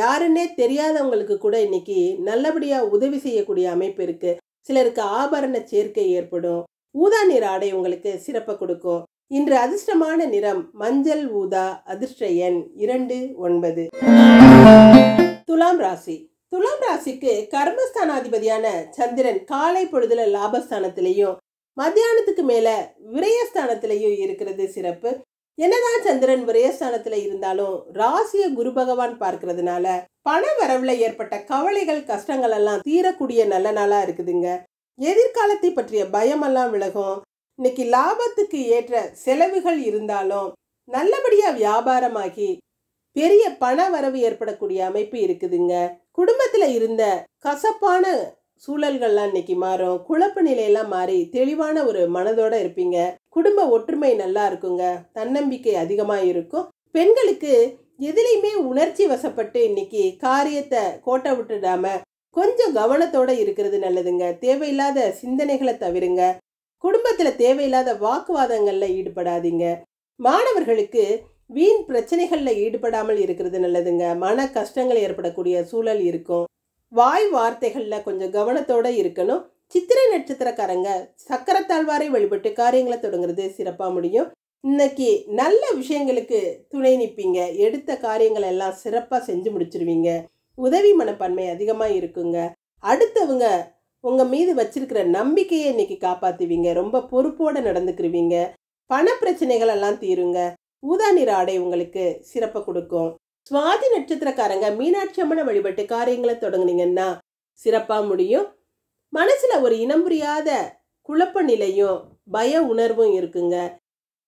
யாருன்னே தெரியாதவங்களுக்கு கூட இன்னைக்கு நல்லபடியா உதவி செய்யக்கூடிய அமைப்பு இருக்கு. சிலருக்கு ஆபரண சேர்க்கை ஏற்படும். ஊதா நிற ஆடை உங்களுக்கு சிறப்பை கொடுக்கும். இன்று அதிர்ஷ்டமான நிறம் மஞ்சள் ஊதா. அதிர்ஷ்ட எண் 29. துலாம் ராசி. துலாம் ராசிக்கு கர்மஸ்தானாதிபதியான சந்திரன் காலை பொழுதுல லாபஸ்தானத்திலையும் மத்தியானத்துக்கு மேல விரயஸ்தானத்திலையும் இருக்கிறது சிறப்பு. என்னதான் சந்திரன் விரயஸ்தானத்துல இருந்தாலும் ராசிய குரு பகவான் பார்க்கறதுனால பண வரவுல ஏற்பட்ட கவலைகள் கஷ்டங்கள் எல்லாம் தீரக்கூடிய நல்ல நாளா இருக்குதுங்க. எதிர்காலத்தை பற்றிய பயமெல்லாம் விலகும். இன்னைக்கு லாபத்துக்கு ஏற்ற செலவுகள் இருந்தாலும் நல்லபடியா வியாபாரமாகி பெரிய பண வரவு ஏற்படக்கூடிய அமைப்பு இருக்குதுங்க. குடும்பத்துல இருந்த கசப்பான சூழல்கள்லாம் இன்னைக்கு மாறும். குழப்ப நிலையெல்லாம் மாறி தெளிவான ஒரு மனதோட இருப்பீங்க. குடும்ப ஒற்றுமை நல்லா இருக்குங்க. தன்னம்பிக்கை அதிகமா இருக்கும். பெண்களுக்கு எதுலையுமே உணர்ச்சி வசப்பட்டு இன்னைக்கு காரியத்தை கோட்டை விட்டுடாம கொஞ்சம் கவனத்தோட இருக்கிறது நல்லதுங்க. தேவையில்லாத சிந்தனைகளை தவிருங்க. குடும்பத்துல தேவையில்லாத வாக்குவாதங்கள்ல ஈடுபடாதீங்க. மாணவர்களுக்கு வீண் பிரச்சனைகள்ல ஈடுபடாமல் இருக்கிறது நல்லதுங்க. மன கஷ்டங்கள் ஏற்படக்கூடிய சூழல் இருக்கும். வாய் வார்த்தைகள்ல கொஞ்சம் கவனத்தோட இருக்கணும். சித்திரை நட்சத்திரக்காரங்க சக்கரத்தாழ்வாரை வழிபட்டு காரியங்களை தொடங்குறது சிறப்பா முடியும். இன்னைக்கு நல்ல விஷயங்களுக்கு துணை நிற்பீங்க. எடுத்த காரியங்கள் எல்லாம் சிறப்பா செஞ்சு முடிச்சிருவீங்க. உதவி மனப்பான்மை அதிகமா இருக்குங்க. அடுத்தவங்க உங்க மீது வச்சிருக்கிற நம்பிக்கையை இன்னைக்கு காப்பாத்துவீங்க. ரொம்ப பொறுப்போட நடந்துக்கிருவீங்க. பண பிரச்சனைகள் எல்லாம் தீருங்க. ஊதா நிற ஆடை உங்களுக்கு சிறப்பை கொடுக்கும். சுவாதி நட்சத்திரக்காரங்க மீனாட்சி அம்மனை வழிபட்டு காரியங்களை தொடங்குனீங்கன்னா சிறப்பா முடியும். மனசுல ஒரு இனம் புரியாத குழப்ப நிலையும் பய உணர்வும் இருக்குங்க.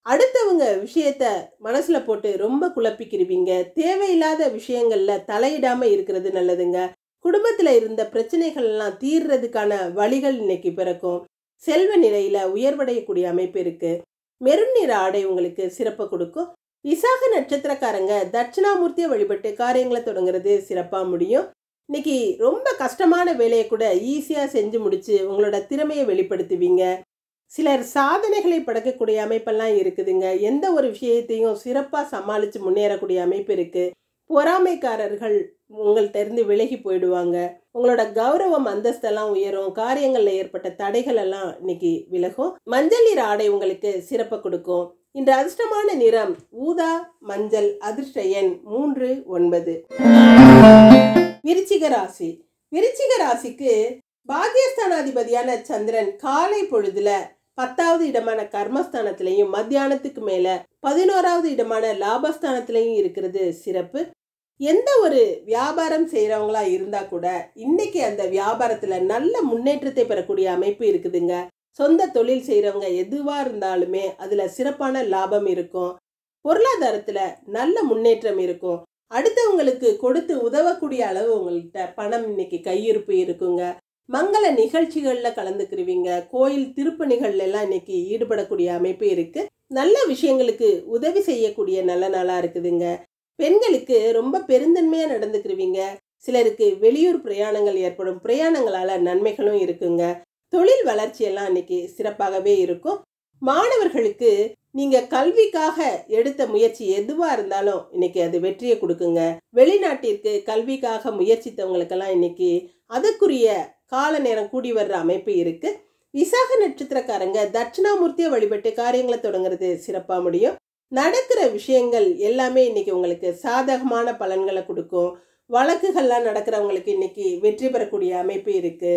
அடுத்தவங்க விஷயத்த மனசுல போட்டு ரொம்ப குழப்பிக்கிருவீங்க. தேவையில்லாத விஷயங்கள்ல தலையிடாம இருக்கிறது நல்லதுங்க. குடும்பத்துல இருந்த பிரச்சனைகள் எல்லாம் தீர்றதுக்கான வழிகள் இன்னைக்கு பிறக்கும். செல்வ நிலையில உயர்வடையக்கூடிய அமைப்பு இருக்கு. மெருன் நிற ஆடை உங்களுக்கு சிறப்பை கொடுக்கும். விசாக நட்சத்திரக்காரங்க தட்சிணாமூர்த்தியை வழிபட்டு காரியங்களை தொடங்குறது சிறப்பா முடியும். இன்னைக்கு ரொம்ப கஷ்டமான வேலையை கூட ஈஸியா செஞ்சு முடிச்சு உங்களோட திறமையை வெளிப்படுத்துவீங்க. சிலர் சாதனைகளை படைக்கக்கூடிய அமைப்பெல்லாம் இருக்குதுங்க. எந்த ஒரு விஷயத்தையும் சிறப்பா சமாளிச்சு முன்னேறக்கூடிய அமைப்பு இருக்கு. பொறாமைக்காரர்கள் உங்கள்கிட்ட இருந்து விலகி போயிடுவாங்க. உங்களோட கௌரவம் அந்தஸ்தெல்லாம் உயரும். காரியங்கள்ல ஏற்பட்ட தடைகள் எல்லாம் இன்னைக்கு விலகும். மஞ்சள் நிற ஆடை உங்களுக்கு சிறப்பை கொடுக்கும். இன்று அதிர்ஷ்டமான நிறம் ஊதா மஞ்சள். அதிர்ஷ்ட எண் 39. விருச்சிக ராசி. விருச்சிக ராசிக்கு பாக்கியஸ்தானாதிபதியான சந்திரன் காலை பொழுதுல 10வது இடமான கர்மஸ்தானத்திலையும் மத்தியானத்துக்கு மேல 11வது இடமான லாபஸ்தானத்திலையும் இருக்கிறது சிறப்பு. எந்த ஒரு வியாபாரம் செய்யறவங்களா இருந்தா கூட இன்னைக்கு அந்த வியாபாரத்துல நல்ல முன்னேற்றத்தை பெறக்கூடிய அமைப்பு இருக்குதுங்க. சொந்த தொழில் செய்யறவங்க எதுவா இருந்தாலுமே அதுல சிறப்பான லாபம் இருக்கும். பொருளாதாரத்துல நல்ல முன்னேற்றம் இருக்கும். அடுத்தவங்களுக்கு கொடுத்து உதவக்கூடிய அளவு உங்கள்கிட்ட பணம் இன்னைக்கு கையிருப்பு இருக்குங்க. மங்கள நிகழ்ச்சிகள்ல கலந்துக்கிருவீங்க. கோயில் திருப்பணிகள்ல எல்லாம் இன்னைக்கு ஈடுபடக்கூடிய அமைப்பு இருக்கு. நல்ல விஷயங்களுக்கு உதவி செய்யக்கூடிய நல்ல நாளா இருக்குதுங்க. பெண்களுக்கு ரொம்ப பெருந்தன்மையா நடந்துக்கிருவீங்க. சிலருக்கு வெளியூர் பிரயாணங்கள் ஏற்படும். பிரயாணங்களால நன்மைகளும் இருக்குங்க. தொழில் வளர்ச்சி எல்லாம் இன்னைக்கு சிறப்பாகவே இருக்கும். மாணவர்களுக்கு நீங்க கல்விக்காக எடுத்த முயற்சி எதுவா இருந்தாலும் இன்னைக்கு அது வெற்றியை கொடுக்குங்க. வெளிநாட்டிற்கு கல்விக்காக முயற்சித்தவங்களுக்கெல்லாம் இன்னைக்கு அதுக்குரிய கால நேரம் கூடி வர்ற அமைப்பு இருக்கு. விசாக நட்சத்திரக்காரங்க தட்சிணாமூர்த்தியை வழிபட்டு காரியங்களை தொடங்குறது சிறப்பா முடியும். நடக்கிற விஷயங்கள் எல்லாமே இன்னைக்கு உங்களுக்கு சாதகமான பலன்களை கொடுக்கும். வழக்குகள்லாம் நடக்கிறவங்களுக்கு இன்னைக்கு வெற்றி பெறக்கூடிய அமைப்பு இருக்கு.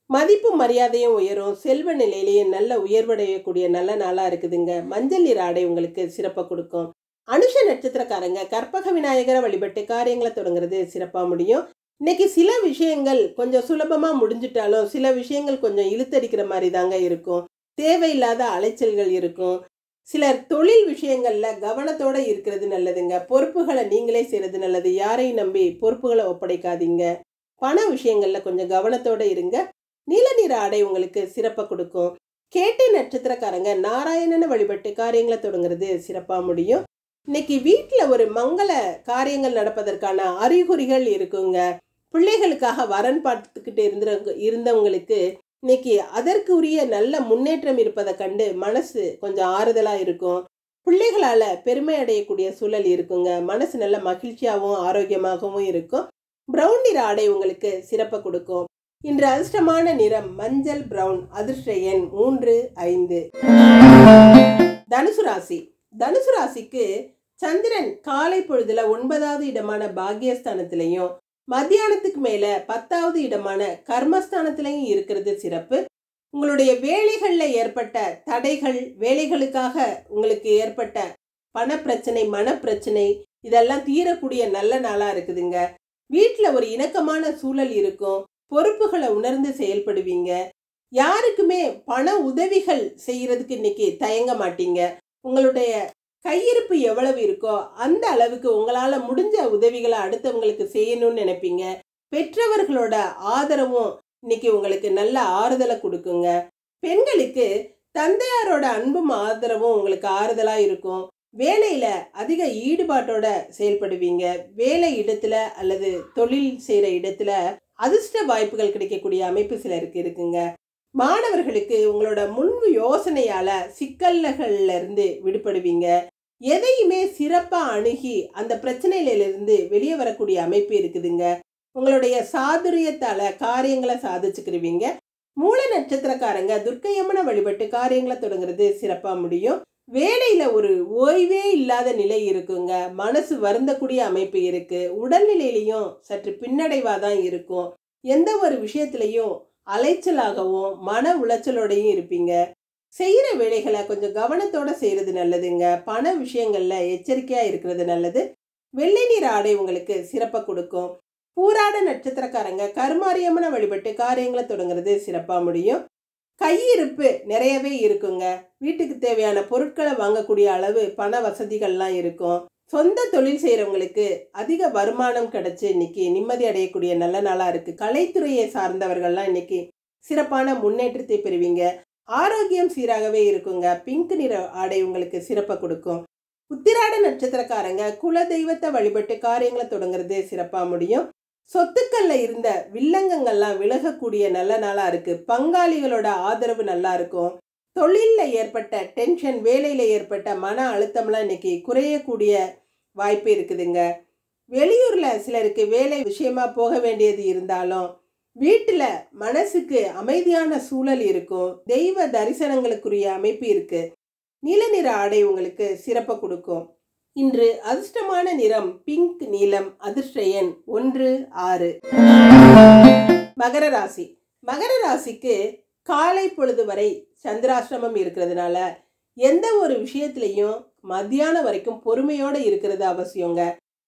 மதிப்பு மரியாதையும் உயரும். செல்வ நிலையிலேயும் நல்ல உயர்வடையக்கூடிய நல்ல நாளா இருக்குதுங்க. மஞ்சள் நிற ஆடை உங்களுக்கு சிறப்பை கொடுக்கும். அனுஷ நட்சத்திரக்காரங்க கற்பக விநாயகரை வழிபட்டு காரியங்களை தொடங்குறது சிறப்பா முடியும். இன்னைக்கு சில விஷயங்கள் கொஞ்சம் சுலபமா முடிஞ்சிட்டாலும் சில விஷயங்கள் கொஞ்சம் இழுத்தடிக்கிற மாதிரி தாங்க இருக்கும். தேவையில்லாத அலைச்சல்கள் இருக்கும். சிலர் தொழில் விஷயங்கள்ல கவனத்தோட இருக்கிறது நல்லதுங்க. பொறுப்புகளை நீங்களே செய்யறது நல்லது. யாரையும் நம்பி பொறுப்புகளை ஒப்படைக்காதீங்க. பண விஷயங்கள்ல கொஞ்சம் கவனத்தோட இருங்க. நீல நிற ஆடை உங்களுக்கு சிறப்பை கொடுக்கும். கேட்டை நட்சத்திரக்காரங்க நாராயணனை வழிபட்டு காரியங்களை தொடங்குறது சிறப்பா முடியும். இன்னைக்கு வீட்டுல ஒரு மங்கள காரியங்கள் நடப்பதற்கான அறிகுறிகள் இருக்குங்க. பிள்ளைகளுக்காக வரன் பார்த்துக்கிட்டு இருந்தவங்களுக்கு இன்னைக்கு அதற்கு உரிய நல்ல முன்னேற்றம் இருப்பதை கண்டு மனசு கொஞ்சம் ஆறுதலா இருக்கும். பிள்ளைகளால பெருமை அடையக்கூடிய சூழல் இருக்குங்க. மனசு நல்ல மகிழ்ச்சியாகவும் ஆரோக்கியமாகவும் இருக்கும். பிரவுன் நிற ஆடை உங்களுக்கு சிறப்பை கொடுக்கும். இன்று அதிர்ஷ்டமான நிறம் மஞ்சள் பிரவுன். அதிர்ஷ்ட எண் 3, 5. தனுசு ராசி. தனுசு ராசிக்கு சந்திரன் காலை பொழுதுல 9வது இடமான பாக்கியஸ்தானத்திலையும் மத்தியானத்துக்கு மேல 10வது இடமான கர்மஸ்தானத்திலையும் இருக்கிறது சிறப்பு. உங்களுடைய வேலைகள்ல ஏற்பட்ட தடைகள், வேலைகளுக்காக உங்களுக்கு ஏற்பட்ட பணப்பிரச்சனை, மனப்பிரச்சனை இதெல்லாம் தீரக்கூடிய நல்ல நாளா இருக்குதுங்க. வீட்டுல ஒரு இணக்கமான சூழல் இருக்கும். பொறுப்புகளை உணர்ந்து செயல்படுவீங்க. யாருக்குமே பண உதவிகள் செய்யறதுக்கு இன்னைக்கு தயங்க மாட்டீங்க. உங்களுடைய கையிருப்பு எவ்வளவு இருக்கோ அந்த அளவுக்கு உங்களால முடிஞ்ச உதவிகளை அடுத்தவங்களுக்கு செய்யணும்னு நினைப்பீங்க. பெற்றவர்களோட ஆதரவும் இன்னைக்கு உங்களுக்கு நல்ல ஆறுதலை கொடுக்குங்க. பெண்களுக்கு தந்தையாரோட அன்பும் ஆதரவும் உங்களுக்கு ஆறுதலா இருக்கும். வேலையில அதிக ஈடுபாட்டோட செயல்படுவீங்க. வேலை இடத்துல அல்லது தொழில் செய்யற இடத்துல அதிர்ஷ்ட வாய்ப்புகள் கிடைக்கக்கூடிய அமைப்பு சிலருக்கு இருக்குங்க. மாணவர்களுக்கு உங்களோட முன்பு யோசனையால சிக்கல்கள்ல இருந்து விடுபடுவீங்க. எதையுமே சிறப்பா அணுகி அந்த பிரச்சனையிலிருந்து வெளியே வரக்கூடிய அமைப்பு இருக்குதுங்க. உங்களுடைய சாதுரியத்தால காரியங்களை சாதிச்சுக்கிருவீங்க. மூல நட்சத்திரக்காரங்க துர்க்கையம்மனை வழிபட்டு காரியங்களை தொடங்குறது சிறப்பா முடியும். வேலையில ஒரு ஓய்வே இல்லாத நிலை இருக்குங்க. மனசு வருந்தக்கூடிய அமைப்பு இருக்கு. உடல்நிலையிலையும் சற்று பின்னடைவாதான் இருக்கும். எந்த ஒரு விஷயத்திலையும் அலைச்சலாகவும் மன உளைச்சலோடையும் இருப்பீங்க. செய்யற வேலைகளை கொஞ்சம் கவனத்தோட செய்யறது நல்லதுங்க. பண விஷயங்கள்ல எச்சரிக்கையா இருக்கிறது நல்லது. வெள்ளை நிற ஆடை உங்களுக்கு சிறப்பை கொடுக்கும். பூராட நட்சத்திரக்காரங்க கருமாரியம்மனை வழிபட்டு காரியங்களை தொடங்குறது சிறப்பா முடியும். கையிருப்பு நிறையவே இருக்குங்க. வீட்டுக்கு தேவையான பொருட்களை வாங்கக்கூடிய அளவு பண வசதிகள்லாம் இருக்கும். சொந்த தொழில் செய்யறவங்களுக்கு அதிக வருமானம் கிடைச்சு இன்னைக்கு நிம்மதி அடையக்கூடிய நல்ல நாளா இருக்கு. கலைத்துறையை சார்ந்தவர்கள்லாம் இன்னைக்கு சிறப்பான முன்னேற்றத்தை பெறுவீங்க. ஆரோக்கியம் சீராகவே இருக்குங்க. பிங்க் நிற ஆடை உங்களுக்கு சிறப்பை கொடுக்கும். உத்திராட நட்சத்திரக்காரங்க குல தெய்வத்தை வழிபட்டு காரியங்களை தொடங்குறது சிறப்பா முடியும். சொத்துக்கள்ல இருந்த வில்லங்கங்கள்லாம் விலகக்கூடிய நல்ல நாளா இருக்கு. பங்காளிகளோட ஆதரவு நல்லா இருக்கும். தொழில்ல ஏற்பட்ட டென்ஷன், வேலையில ஏற்பட்ட மன அழுத்தம்லாம் இன்னைக்கு குறையக்கூடிய வாய்ப்பு இருக்குதுங்க. வெளியூர்ல சிலருக்கு வேலை விஷயமா போக வேண்டியது இருந்தாலும் வீட்டுல மனசுக்கு அமைதியான சூழல் இருக்கும். தெய்வ தரிசனங்களுக்குரிய அமைப்பு இருக்கு. நீல நிற ஆடை உங்களுக்கு சிறப்பை கொடுக்கும். இன்று அதிர்ஷ்டமான நிறம் பிங்க் நீலம். அதிர்ஷ்ட எண் 1, 6. மகர ராசி. மகர ராசிக்கு காலை பொழுது வரை சந்திராஷ்டிரமம் இருக்கிறதுனால எந்த ஒரு விஷயத்திலையும் மத்தியானம் வரைக்கும் பொறுமையோட இருக்கிறது அவசியங்க.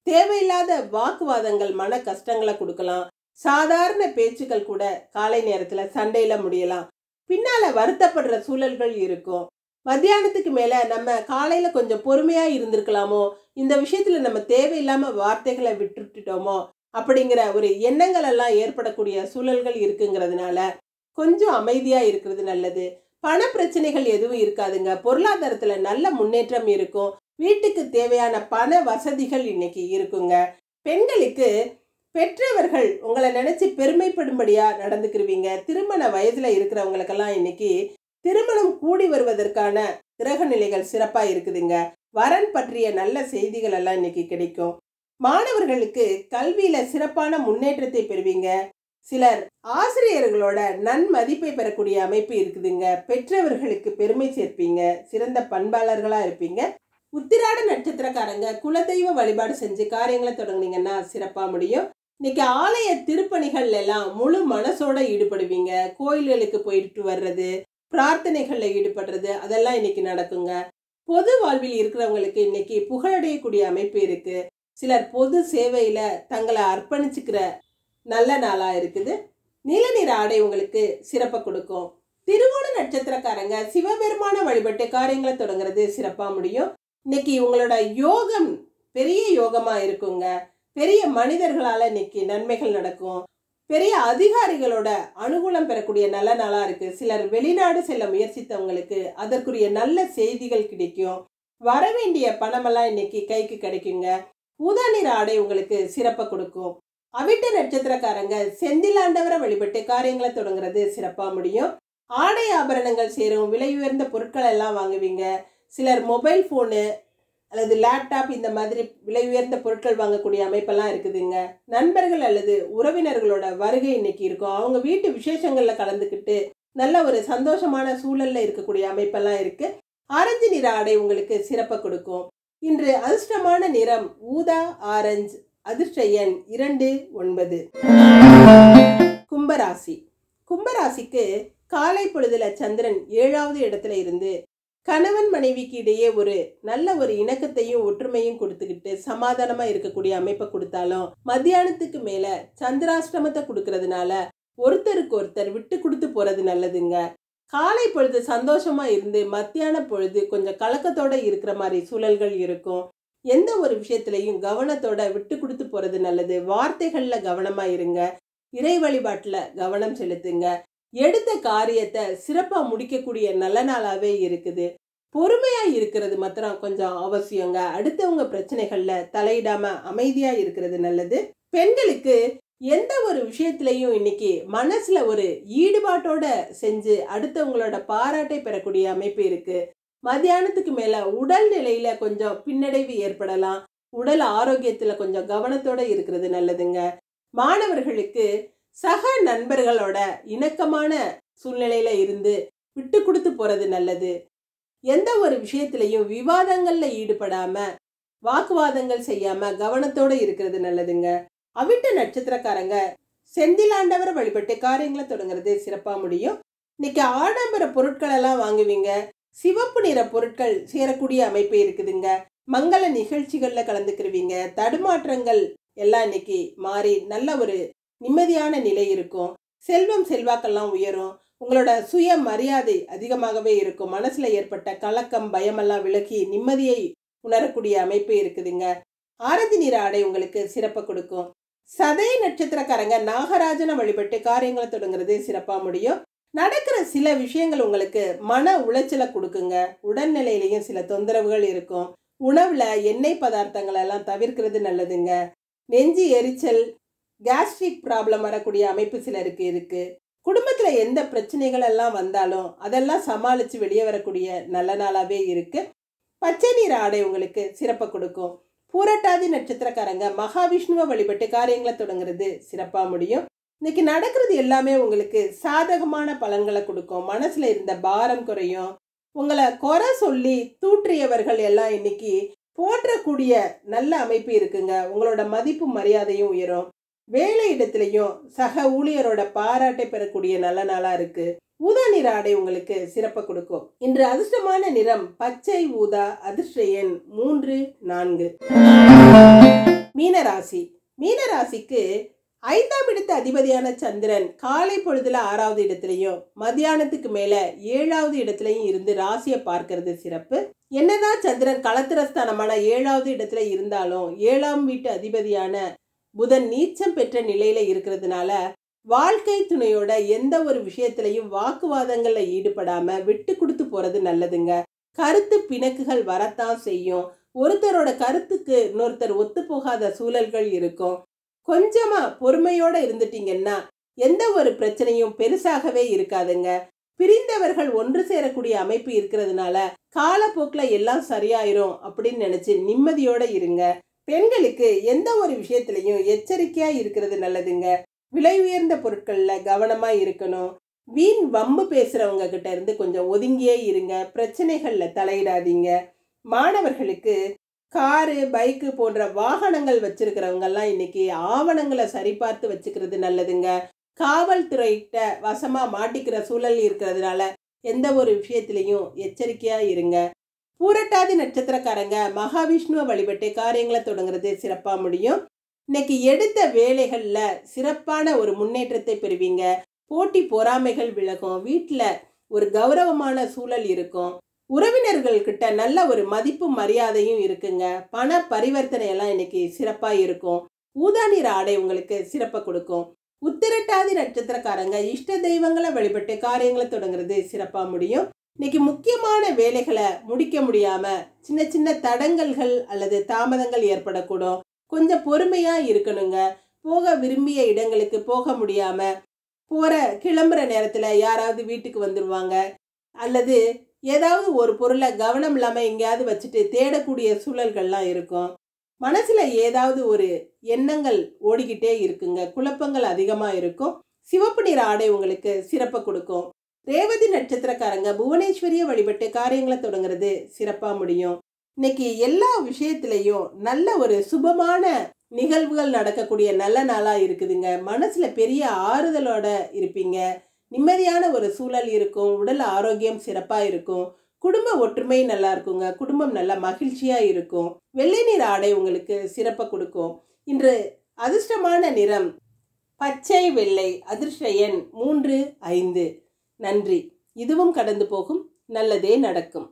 தேவையில்லாத வாக்குவாதங்கள் மன கஷ்டங்களை கொடுக்கலாம். சாதாரண பேச்சுக்கள் கூட காலை நேரத்துல சண்டையில முடியலாம். பின்னால வருத்தப்படுற சூழல்கள் இருக்கும். மத்தியானத்துக்கு மேல நம்ம காலையில கொஞ்சம் பொறுமையா இருந்திருக்கலாமோ, இந்த விஷயத்துல நம்ம தேவையில்லாம வார்த்தைகளை விட்டுட்டோமோ அப்படிங்கிற ஒரு எண்ணங்கள் எல்லாம் ஏற்படக்கூடிய சூழல்கள் இருக்குங்கிறதுனால கொஞ்சம் அமைதியா இருக்கிறது நல்லது. பண பிரச்சனைகள் எதுவும் இருக்காதுங்க. பொருளாதாரத்துல நல்ல முன்னேற்றம் இருக்கும். வீட்டுக்கு தேவையான பண வசதிகள் இன்னைக்கு இருக்குங்க. பெண்களுக்கு பெற்றவர்கள் உங்களை நினைச்சு பெருமைப்படும்படியா நடந்துக்கிருவீங்க. திருமண வயதுல இருக்கிறவங்களுக்கெல்லாம் இன்னைக்கு திருமணம் கூடி வருவதற்கான கிரக நிலைகள் சிறப்பா இருக்குதுங்க. வரன் பற்றிய நல்ல செய்திகள் எல்லாம் இன்னைக்கு கிடைக்கும். மாணவர்களுக்கு கல்வியில சிறப்பான முன்னேற்றத்தை பெறுவீங்க. சிலர் ஆசிரியர்களோட நன்மதிப்பை பெறக்கூடிய அமைப்பு இருக்குதுங்க. பெற்றவர்களுக்கு பெருமை சேர்ப்பீங்க. சிறந்த பண்பாளர்களா இருப்பீங்க. உத்திராட நட்சத்திரக்காரங்க குலதெய்வ வழிபாடு செஞ்சு காரியங்களை தொடங்குனீங்கன்னா சிறப்பா முடியும். இன்னைக்கு ஆலய திருப்பணிகள் எல்லாம் முழு மனசோட ஈடுபடுவீங்க. கோயில்களுக்கு போயிட்டு வர்றது, பிரார்த்தனைகள்ல ஈடுபடுறது அதெல்லாம் இன்னைக்கு நடக்குங்க. பொது வாழ்வில் இருக்கிறவங்களுக்கு இன்னைக்கு புகழடையக்கூடிய அமைப்பு இருக்கு. சிலர் பொது சேவையில தங்களை அர்ப்பணிச்சுக்கிற நல்ல நாளா இருக்குது. நீல நிற ஆடை உங்களுக்கு சிறப்பை கொடுக்கும். திருவோண நட்சத்திரக்காரங்க சிவபெருமான வழிபட்டு காரியங்களை தொடங்குறது சிறப்பா முடியும். இன்னைக்கு உங்களோட யோகம் பெரிய யோகமா இருக்குங்க. பெரிய மனிதர்களால இன்னைக்கு நன்மைகள் நடக்கும். பெரிய அதிகாரிகளோட அனுகூலம் பெறக்கூடிய நல்ல நாளா இருக்கு. சிலர் வெளிநாடு செல்ல முயற்சித்தவங்களுக்கு அதற்குரிய நல்ல செய்திகள் கிடைக்கும். வரவேண்டிய பணமெல்லாம் இன்னைக்கு கைக்கு கிடைக்குங்க. ஊதா நிற ஆடை உங்களுக்கு சிறப்பை கொடுக்கும். அவிட்ட நட்சத்திரக்காரங்க செந்திலாண்டவரை வழிபட்டு காரியங்களை தொடங்குறது சிறப்பா முடியும். ஆடை ஆபரணங்கள் சேரும். விலை உயர்ந்த பொருட்கள் எல்லாம் வாங்குவீங்க. சிலர் மொபைல் போனு அல்லது லேப்டாப் இந்த மாதிரி விலை உயர்ந்த பொருட்கள் வாங்கக்கூடிய அமைப்பெல்லாம் இருக்குதுங்க. நண்பர்கள் அல்லது உறவினர்களோட வருகை இன்னைக்கு இருக்கும். அவங்க வீட்டு விசேஷங்கள்ல கலந்துக்கிட்டு நல்ல ஒரு சந்தோஷமான சூழல்ல இருக்கக்கூடிய அமைப்பெல்லாம் இருக்கு. ஆரஞ்சு நிற ஆடை உங்களுக்கு சிறப்பை கொடுக்கும். இன்று அதிர்ஷ்டமான நிறம் ஊதா ஆரஞ்சு. அதிர்ஷ்ட எண் 29. கும்பராசி. கும்பராசிக்கு காலை பொழுதுல சந்திரன் 7வது இடத்துல இருந்து கணவன் மனைவிக்கு இடையே ஒரு நல்ல ஒரு இணக்கத்தையும் ஒற்றுமையும் கொடுத்துக்கிட்டு சமாதானமா இருக்கக்கூடிய அமைப்பை கொடுத்தாலும் மத்தியானத்துக்கு மேல சந்திராஷ்டமத்தை கொடுக்கறதுனால ஒருத்தருக்கு ஒருத்தர் விட்டு கொடுத்து போறது நல்லதுங்க. காலை பொழுது சந்தோஷமா இருந்து மத்தியான பொழுது கொஞ்சம் கலக்கத்தோட இருக்கிற மாதிரி சூழல்கள் இருக்கும். எந்த ஒரு விஷயத்திலையும் கவனத்தோட விட்டு கொடுத்து போறது நல்லது. வார்த்தைகள்ல கவனமா இருங்க. இறை வழிபாட்டுல கவனம் செலுத்துங்க. எடுத்த காரியத்தை சிறப்பா முடிக்கக்கூடிய நல்ல நாளாவே இருக்குது. பொறுமையா இருக்கிறது மாத்திரம் கொஞ்சம் அவசியங்க. அடுத்தவங்க பிரச்சனைகள்ல தலையிடாம அமைதியா இருக்கிறது நல்லது. பெண்களுக்கு எந்த ஒரு விஷயத்திலையும் இன்னைக்கு மனசுல ஒரு ஈடுபாட்டோட செஞ்சு அடுத்தவங்களோட பாராட்டை பெறக்கூடிய அமைப்பு இருக்கு. மத்தியானத்துக்கு மேல உடல் நிலையில கொஞ்சம் பின்னடைவு ஏற்படலாம். உடல் ஆரோக்கியத்துல கொஞ்சம் கவனத்தோட இருக்கிறது நல்லதுங்க. மாணவர்களுக்கு சக நண்பர்களோட இணக்கமான சூழ்நிலையில இருந்து விட்டு கொடுத்து போறது நல்லது. எந்த ஒரு விஷயத்திலையும் விவாதங்கள்ல ஈடுபடாம வாக்குவாதங்கள் செய்யாம கவனத்தோட இருக்கிறது நல்லதுங்க. அவிட்ட நட்சத்திரக்காரங்க செந்திலாண்டவரை வழிபட்டு காரியங்களை தொடங்குறது சிறப்பா முடியும். இன்னைக்கு ஆடம்பர பொருட்கள் எல்லாம் வாங்குவீங்க. சிவப்பு நிற பொருட்கள் சேரக்கூடிய அமைப்பு இருக்குதுங்க. மங்கள நிகழ்ச்சிகள்ல கலந்துக்கிருவீங்க. தடுமாற்றங்கள் எல்லாம் இன்னைக்கு மாறி நல்ல ஒரு நிம்மதியான நிலை இருக்கும். செல்வம் செல்வாக்கெல்லாம் உயரும். உங்களோட சுய மரியாதை அதிகமாகவே இருக்கும். மனசுல ஏற்பட்ட கலக்கம் பயமெல்லாம் விலகி நிம்மதியை உணரக்கூடிய அமைப்பு இருக்குதுங்க. ஆரஞ்சு நிற ஆடை உங்களுக்கு சிறப்பை கொடுக்கும். சதய நட்சத்திரக்காரங்க நாகராஜனை வழிபட்டு காரியங்களை தொடங்குறது சிறப்பா முடியும். நடக்கிற சில விஷயங்கள் உங்களுக்கு மன உளைச்சலை கொடுக்குங்க. உடல்நிலையிலையும் சில தொந்தரவுகள் இருக்கும். உணவுல எண்ணெய் பதார்த்தங்கள் எல்லாம் தவிர்க்கிறது நல்லதுங்க. நெஞ்சு எரிச்சல், கேஸ்ட்ரிக் ப்ராப்ளம் வரக்கூடிய அமைப்பு சிலருக்கு இருக்கு. குடும்பத்துல எந்த பிரச்சனைகள் எல்லாம் வந்தாலும் அதெல்லாம் சமாளிச்சு வெளியே வரக்கூடிய நல்ல நாளாவே இருக்கு. பச்சை நிற ஆடை உங்களுக்கு சிறப்பை கொடுக்கும். பூரட்டாதி நட்சத்திரக்காரங்க மகாவிஷ்ணுவை வழிபட்டு காரியங்களை தொடங்குறது சிறப்பா முடியும். இன்னைக்கு நடக்கிறது எல்லாமே உங்களுக்கு சாதகமான பலன்களை கொடுக்கும். மனசுல இருந்த பாரம் குறையும். உங்களை குறை சொல்லி தூற்றியவர்கள் எல்லாம் இன்னைக்கு போற்றக்கூடிய நல்ல அமைப்பு இருக்குங்க. உங்களோட மதிப்பு மரியாதையும் உயரும். வேலை இடத்துலையும் சக ஊழியரோட பாராட்டை பெறக்கூடிய நல்ல நாளா இருக்கு. ஊதா நிற ஆடை உங்களுக்கு சிறப்பை கொடுக்கும். இன்று அதிர்ஷ்டமான நிறம் பச்சை ஊதா. அதிர்ஷ்ட எண் 3, 4. மீனராசி. மீனராசிக்கு 5ஆம் இடத்து அதிபதியான சந்திரன் காலை பொழுதுல 6வது இடத்துலையும் மத்தியானத்துக்கு மேல 7வது இடத்துலையும் இருந்து ராசியை பார்க்கறது சிறப்பு. என்னதான் சந்திரன் களத்திரஸ்தானமான 7வது இடத்துல இருந்தாலும் 7ஆம் வீட்டு அதிபதியான புதன் நீச்சம் பெற்ற நிலையில இருக்கிறதுனால வாழ்க்கை துணையோட எந்த ஒரு விஷயத்திலையும் வாக்குவாதங்கள்ல ஈடுபடாம விட்டு கொடுத்து போறது நல்லதுங்க. கருத்து பிணக்குகள் வரத்தான் செய்யும். ஒருத்தரோட கருத்துக்கு இன்னொருத்தர் ஒத்து போகாத சூழல்கள் இருக்கும். கொஞ்சமா பொறுமையோட இருந்துட்டீங்கன்னா எந்த ஒரு பிரச்சனையும் பெருசாகவே இருக்காதுங்க. பிரிந்தவர்கள் ஒன்று சேரக்கூடிய அமைப்பு இருக்கிறதுனால காலப்போக்கில் எல்லாம் சரியாயிரும் அப்படின்னு நினைச்சு நிம்மதியோட இருங்க. பெண்களுக்கு எந்த ஒரு விஷயத்திலையும் எச்சரிக்கையா இருக்கிறது நல்லதுங்க. விலை உயர்ந்த பொருட்கள்ல கவனமா இருக்கணும். வீண் வம்பு பேசுறவங்க கிட்ட இருந்து கொஞ்சம் ஒதுங்கியே இருங்க. பிரச்சனைகள்ல தலையிடாதீங்க. மாணவர்களுக்கு காரு, பைக்கு போன்ற வாகனங்கள் வச்சிருக்கிறவங்க எல்லாம் இன்னைக்கு ஆவணங்களை சரிபார்த்து வச்சுக்கிறது நல்லதுங்க. காவல்துறைகிட்ட வசமா மாட்டிக்கிற சூழல் இருக்கிறதுனால எந்த ஒரு விஷயத்திலையும் எச்சரிக்கையா இருங்க. பூரட்டாதி நட்சத்திரக்காரங்க மகாவிஷ்ணுவை வழிபட்டு காரியங்களை தொடங்குறது சிறப்பா முடியும். இன்னைக்கு எடுத்த வேலைகள்ல சிறப்பான ஒரு முன்னேற்றத்தை பெறுவீங்க. போட்டி பொறாமைகள் விலகும். வீட்டில் ஒரு கௌரவமான சூழல் இருக்கும். உறவினர்கள் கிட்ட நல்ல ஒரு மதிப்பு மரியாதையும் இருக்குங்க. பண பரிவர்த்தனை எல்லாம் இன்னைக்கு சிறப்பா இருக்கும். ஊதா நிற ஆடை உங்களுக்கு சிறப்பை கொடுக்கும். உத்திரட்டாதி நட்சத்திரக்காரங்க இஷ்ட தெய்வங்களை வழிபட்டு காரியங்களை தொடங்குறது சிறப்பா முடியும். இன்னைக்கு முக்கியமான வேலைகளை முடிக்க முடியாம சின்ன சின்ன தடங்கல்கள் அல்லது தாமதங்கள் ஏற்படக்கூடும். கொஞ்சம் பொறுமையா இருக்கணுங்க. போக விரும்பிய இடங்களுக்கு போக முடியாம கிளம்புற நேரத்துல யாராவது வீட்டுக்கு வந்துடுவாங்க, அல்லது ஏதாவது ஒரு பொருளை கவனம் இல்லாம எங்கேயாவது வச்சுட்டு தேடக்கூடிய சூழல்கள்லாம் இருக்கும். மனசுல ஏதாவது ஒரு எண்ணங்கள் ஓடிக்கிட்டே இருக்குங்க. குழப்பங்கள் அதிகமா இருக்கும். சிவப்பு நிற ஆடை உங்களுக்கு சிறப்பை கொடுக்கும். ரேவதி நட்சத்திரக்காரங்க புவனேஸ்வரியை வழிபட்டு காரியங்களை தொடங்குறது சிறப்பா முடியும். இன்னைக்கு எல்லா விஷயத்திலையும் நல்ல ஒரு சுபமான நிகழ்வுகள் நடக்கக்கூடிய நல்ல நாளா இருக்குதுங்க. மனசுல பெரிய ஆறுதலோட இருப்பீங்க. நிம்மதியான ஒரு சூழல் இருக்கும். உடல் ஆரோக்கியம் சிறப்பா இருக்கும். குடும்ப ஒற்றுமை நல்லா இருக்குங்க. குடும்பம் நல்லா மகிழ்ச்சியா இருக்கும். வெள்ளை நிற ஆடை உங்களுக்கு சிறப்பை கொடுக்கும். இன்று அதிர்ஷ்டமான நிறம் பச்சை வெள்ளை. அதிர்ஷ்ட எண் 3, 5. நன்றி. இதுவும் கடந்து போகும். நல்லதே நடக்கும்.